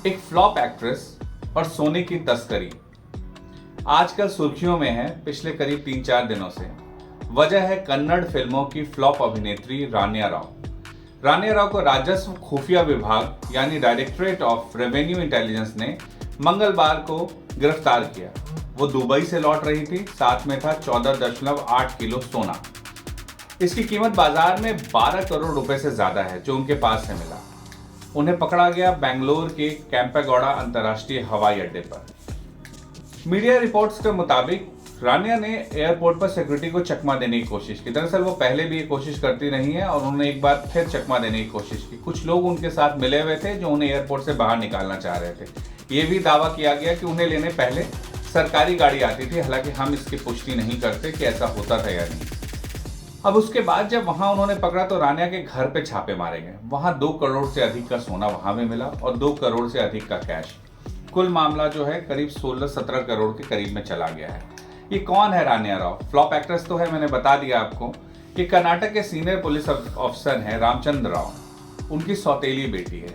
एक flop actress और सोने की तस्करी आजकल सुर्खियों में है पिछले करीब 3-4 दिनों से। वजह है कन्नड़ फिल्मों की फ्लॉप अभिनेत्री रान्या राव। रान्या राव को राजस्व खुफिया विभाग यानी डायरेक्टरेट ऑफ रेवेन्यू इंटेलिजेंस ने मंगलवार को गिरफ्तार किया। वो दुबई से लौट रही थी, साथ में था 14.8 किलो सोना। इसकी कीमत बाजार में 12 करोड़ रुपए से ज्यादा है जो उनके पास से मिला। उन्हें पकड़ा गया बेंगलोर के कैंपेगौड़ा अंतर्राष्ट्रीय हवाई अड्डे पर। मीडिया रिपोर्ट्स के मुताबिक रान्या ने एयरपोर्ट पर सिक्योरिटी को चकमा देने की कोशिश की। दरअसल वो पहले भी ये कोशिश करती रही हैं और उन्होंने एक बार फिर चकमा देने की कोशिश की। कुछ लोग उनके साथ मिले हुए थे जो उन्हें एयरपोर्ट से बाहर निकालना चाह रहे थे। ये भी दावा किया गया कि उन्हें लेने पहले सरकारी गाड़ी आती थी, हालांकि हम इसकी पुष्टि नहीं करते कि ऐसा होता था या नहीं। अब उसके बाद जब वहां उन्होंने पकड़ा तो रान्या के घर पे छापे मारे गए। वहां 2 करोड़ से अधिक का सोना वहां भी मिला और 2 करोड़ से अधिक का कैश। कुल मामला जो है करीब 16-17 करोड़ के करीब में चला गया है। ये कौन है रान्या राव? फ्लॉप एक्ट्रेस तो है, मैंने बता दिया आपको। ये कर्नाटक के सीनियर पुलिस ऑफिसर हैं रामचंद्र राव, उनकी सौतेली बेटी है।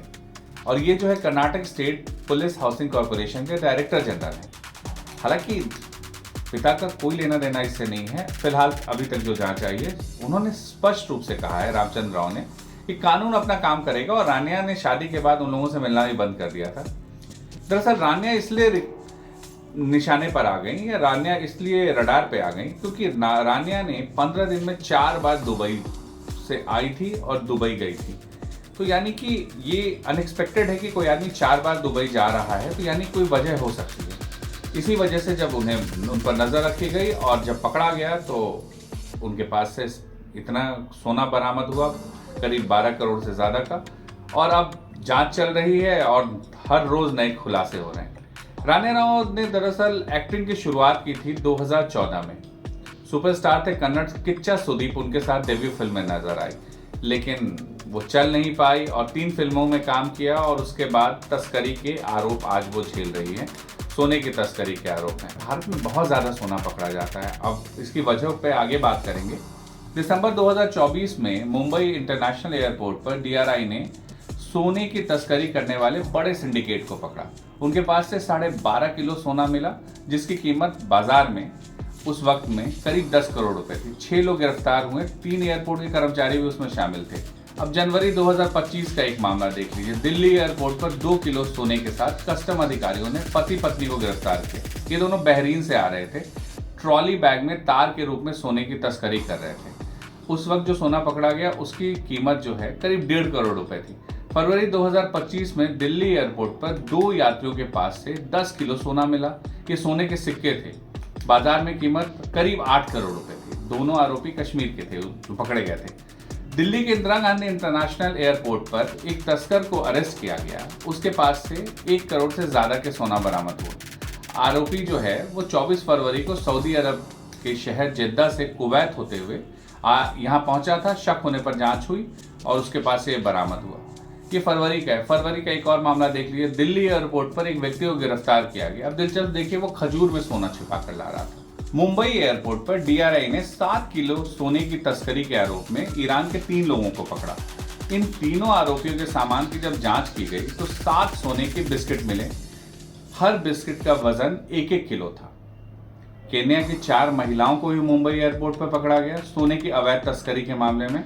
और ये जो है Karnataka state police housing corporation के डायरेक्टर जनरल हैं। हालांकि पिता का कोई लेना देना इससे नहीं है। फिलहाल अभी तक जो जांच आई है, उन्होंने स्पष्ट रूप से कहा है रामचंद्र राव ने कि कानून अपना काम करेगा और रान्या ने शादी के बाद उन लोगों से मिलना ही बंद कर दिया था। दरअसल रान्या इसलिए निशाने पर आ गई या रान्या इसलिए रडार पे आ गई क्योंकि रान्या ने 15 दिन में 4 बार दुबई से आई थी और दुबई गई थी। तो यानी कि ये अनएक्सपेक्टेड है कि कोई आदमी 4 बार दुबई जा रहा है, तो यानी कोई वजह हो सकती है। इसी वजह से जब उन पर नजर रखी गई और जब पकड़ा गया तो उनके पास से इतना सोना बरामद हुआ, करीब 12 करोड़ से ज्यादा का। और अब जांच चल रही है और हर रोज नए खुलासे हो रहे हैं। रान्या राव ने दरअसल एक्टिंग की शुरुआत की थी 2014 में। सुपरस्टार थे कन्नड़ किच्चा सुदीप, उनके साथ डेब्यू फिल्म में नजर आई, लेकिन वो चल नहीं पाई और 3 फिल्मों में काम किया और उसके बाद तस्करी के आरोप आज वो झेल रही है। सोने की तस्करी के आरोप हैं। भारत में बहुत ज्यादा सोना पकड़ा जाता है। अब इसकी वजह पे आगे बात करेंगे। दिसंबर 2024 में मुंबई इंटरनेशनल एयरपोर्ट पर डीआरआई ने सोने की तस्करी करने वाले बड़े सिंडिकेट को पकड़ा। उनके पास से 12.5 किलो सोना मिला, जिसकी कीमत बाजार में उस वक्त में करीब 10 करोड़ रुपए थी। 6 लोग गिरफ्तार हुए, 3 एयरपोर्ट के कर्मचारी भी उसमें शामिल थे। अब जनवरी 2025 का एक मामला देख लीजिए। दिल्ली एयरपोर्ट पर 2 किलो सोने के साथ कस्टम अधिकारियों ने पति पत्नी को गिरफ्तार किया। ये दोनों बहरीन से आ रहे थे। ट्रॉली बैग में तार के रूप में सोने की तस्करी कर रहे थे। उस वक्त जो सोना पकड़ा गया उसकी कीमत जो है करीब 1.5 करोड़ रुपए थी। फरवरी 2025 में दिल्ली एयरपोर्ट पर 2 यात्रियों के पास से 10 किलो सोना मिला। ये सोने के सिक्के थे। बाजार में कीमत करीब 8 करोड़ रुपए थी। दोनों आरोपी कश्मीर के थे जो पकड़े गए थे। दिल्ली के इंदिरा गांधी इंटरनेशनल एयरपोर्ट पर एक तस्कर को अरेस्ट किया गया। उसके पास से 1 करोड़ से ज्यादा के सोना बरामद हुआ। आरोपी जो है वो 24 फरवरी को सऊदी अरब के शहर जेद्दा से कुवैत होते हुए यहाँ पहुंचा था। शक होने पर जांच हुई और उसके पास से बरामद हुआ। ये फरवरी का है। फरवरी का एक और मामला देख लीजिए। दिल्ली एयरपोर्ट पर एक व्यक्ति को गिरफ्तार किया गया। अब दिलचस्प देखिए, वो खजूर में सोना छिपा कर ला रहा था। मुंबई एयरपोर्ट पर डीआरआई ने 7 किलो सोने की तस्करी के आरोप में ईरान के 3 लोगों को पकड़ा। इन तीनों आरोपियों के सामान की जब जांच की गई तो 7 सोने के बिस्किट मिले। हर बिस्किट का वजन 1-1 किलो था। केन्या की 4 महिलाओं को भी मुंबई एयरपोर्ट पर पकड़ा गया सोने की अवैध तस्करी के मामले में।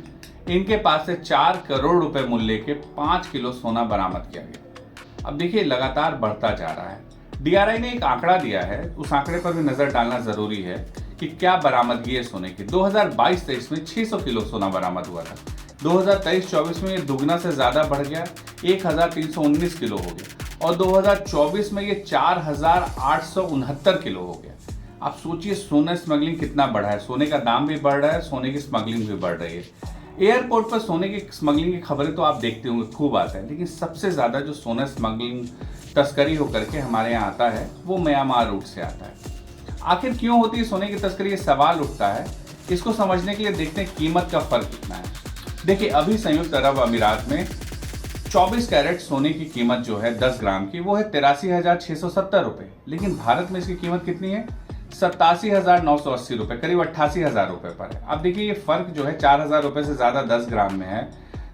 इनके पास से 4 करोड़ रुपए मूल्य के 5 किलो सोना बरामद किया गया। अब देखिए, लगातार बढ़ता जा रहा है। डीआरआई ने एक आंकड़ा दिया है, उस आंकड़े पर भी नजर डालना जरूरी है कि क्या बरामदगी है सोने की। 2022-23 में 600 किलो सोना बरामद हुआ था। 2023-24 में ये दुगना से ज्यादा बढ़ गया, 1319 किलो हो गया और 2024 में ये 4869 किलो हो गया। आप सोचिए सोना स्मगलिंग कितना बढ़ा है। सोने का दाम भी बढ़ रहा है, सोने की स्मगलिंग भी बढ़ रही है। एयरपोर्ट पर सोने की स्मगलिंग की खबरें तो आप देखते होंगे, खूब आता है, लेकिन सबसे ज्यादा जो सोना स्मगलिंग तस्करी होकर के हमारे यहाँ आता है वो म्यांमार रूट से आता है। आखिर क्यों होती है सोने की तस्करी, ये सवाल उठता है। इसको समझने के लिए देखते हैं कीमत का फर्क कितना है। देखिए, अभी संयुक्त अरब अमीरात में 24 कैरेट सोने की कीमत जो है 10 ग्राम की वो है 83,670 रुपए, लेकिन भारत में इसकी कीमत कितनी है? 87,980 रुपए, करीब 88,000 रुपए पर है। अब देखिए, ये फर्क जो है 4,000 रुपए से ज्यादा 10 ग्राम में है।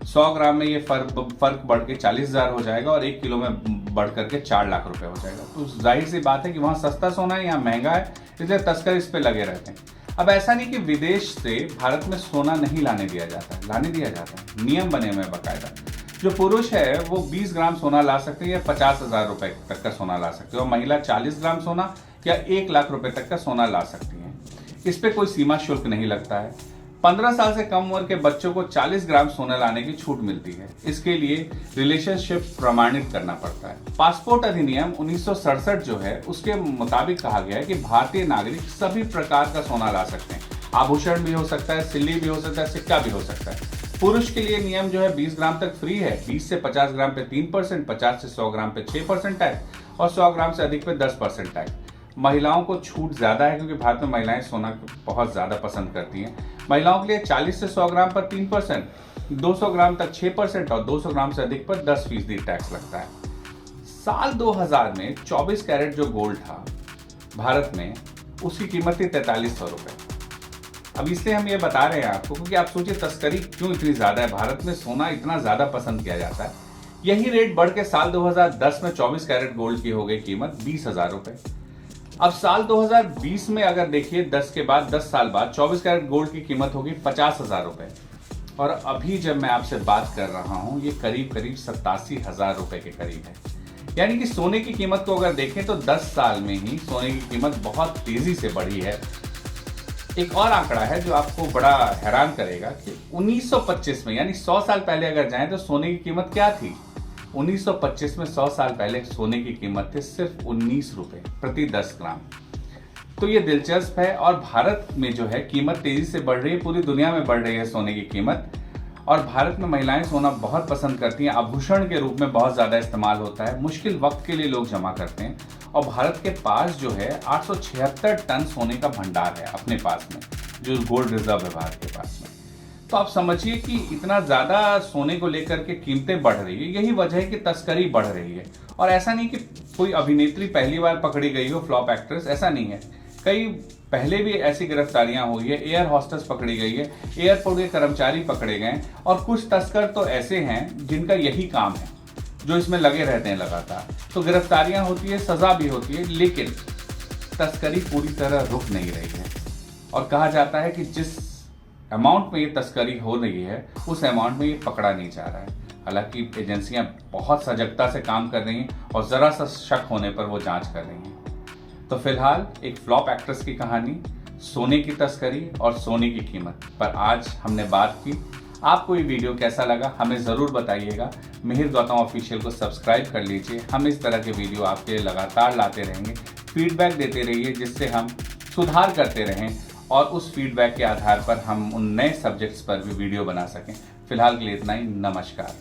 100 ग्राम में ये फर्क बढ़ के 40,000 हो जाएगा और 1 किलो में बढ़ करके 4 लाख रुपए हो जाएगा। तो जाहिर सी बात है कि वहाँ सस्ता सोना है, यहाँ महंगा है, इसलिए तस्कर इस पे लगे रहते हैं। अब ऐसा नहीं कि विदेश से भारत में सोना नहीं लाने दिया जाता है, लाने दिया जाता है, नियम बने हुए हैं बाकायदा। जो पुरुष है वो 20 ग्राम सोना ला सकते हैं या 50,000 रुपए तक का सोना ला सकते हैं, और महिला 40 ग्राम सोना या 1 लाख रुपए तक का सोना ला सकती है। इस पे कोई सीमा शुल्क नहीं लगता है। 15 साल से कम उम्र के बच्चों को 40 ग्राम सोना लाने की छूट मिलती है। इसके लिए रिलेशनशिप प्रमाणित करना पड़ता है। पासपोर्ट अधिनियम 1967 जो है उसके मुताबिक कहा गया है कि भारतीय नागरिक सभी प्रकार का सोना ला सकते हैं। आभूषण भी हो सकता है, सिल्ली भी हो सकता है, सिक्का भी हो सकता है। पुरुष के लिए नियम जो है 20 ग्राम तक फ्री है, 20 से 50 ग्राम पे 3%, 50 से 100 ग्राम पे 6% टैक्स और 100 ग्राम से अधिक पे 10% टैक्स। महिलाओं को छूट ज्यादा है क्योंकि भारत में महिलाएं सोना बहुत ज्यादा पसंद करती हैं। महिलाओं के लिए 40 से 100 ग्राम पर 3%, 200 ग्राम तक 6% और 200 ग्राम से अधिक पर 10% टैक्स लगता है। साल 2000 में 24 कैरेट जो गोल्ड था भारत में, उसकी कीमत थी 4300 रुपए। अब इसलिए हम ये बता रहे हैं आपको क्योंकि आप सोचिए तस्करी क्यों इतनी ज्यादा है, भारत में सोना इतना ज्यादा पसंद किया जाता है। यही रेट बढ़ के साल 2010 में 24 कैरेट गोल्ड की हो गई कीमत 20,000 रुपए। अब साल 2020 में अगर देखिए 10 साल बाद 24 कैरेट गोल्ड की कीमत होगी 50,000 रुपए, और अभी जब मैं आपसे बात कर रहा हूं ये करीब 87,000 रुपए के करीब है। यानी कि सोने की कीमत को अगर देखें तो 10 साल में ही सोने की कीमत बहुत तेजी से बढ़ी है। एक और आंकड़ा है जो आपको बड़ा हैरान करेगा कि 1925 में यानी 100 साल पहले अगर जाएं तो सोने की कीमत क्या थी। 1925 में 100 साल पहले सोने की कीमत थी सिर्फ 19 रुपए प्रति 10 ग्राम। तो ये दिलचस्प है, और भारत में जो है कीमत तेजी से बढ़ रही है, पूरी दुनिया में बढ़ रही है सोने की कीमत, और भारत में महिलाएं सोना बहुत पसंद करती हैं। आभूषण के रूप में बहुत ज्यादा इस्तेमाल होता है, मुश्किल वक्त के लिए लोग जमा करते हैं, और भारत के पास जो है 876 टन सोने का भंडार है अपने पास में, जो गोल्ड रिजर्व है भारत के पास में। तो आप समझिए कि इतना ज्यादा सोने को लेकर के कीमतें बढ़ रही है, यही वजह है कि तस्करी बढ़ रही है। और ऐसा नहीं कि कोई अभिनेत्री पहली बार पकड़ी गई हो, फ्लॉप एक्ट्रेस, ऐसा नहीं है। कई पहले भी ऐसी गिरफ्तारियां हुई है, एयर हॉस्टेस पकड़ी गई है, एयरपोर्ट के कर्मचारी पकड़े गए, और कुछ तस्कर तो ऐसे हैं जिनका यही काम है, जो इसमें लगे रहते हैं लगातार। तो गिरफ्तारियां होती है, सजा भी होती है, लेकिन तस्करी पूरी तरह रुक नहीं रही है। और कहा जाता है कि जिस अमाउंट में ये तस्करी हो रही है उस अमाउंट में ये पकड़ा नहीं जा रहा है। हालांकि एजेंसियां बहुत सजगता से काम कर रही हैं और जरा सा शक होने पर वो जांच कर रही हैं। तो फिलहाल एक फ्लॉप एक्ट्रेस की कहानी, सोने की तस्करी और सोने की कीमत पर आज हमने बात की। आपको ये वीडियो कैसा लगा हमें ज़रूर बताइएगा। मिहिर गौतम ऑफिशियल को सब्सक्राइब कर लीजिए। हम इस तरह के वीडियो आपके लिए लगातार लाते रहेंगे। फीडबैक देते रहिए जिससे हम सुधार करते रहें और उस फीडबैक के आधार पर हम उन नए सब्जेक्ट्स पर भी वीडियो बना सकें। फिलहाल के लिए इतना ही। नमस्कार।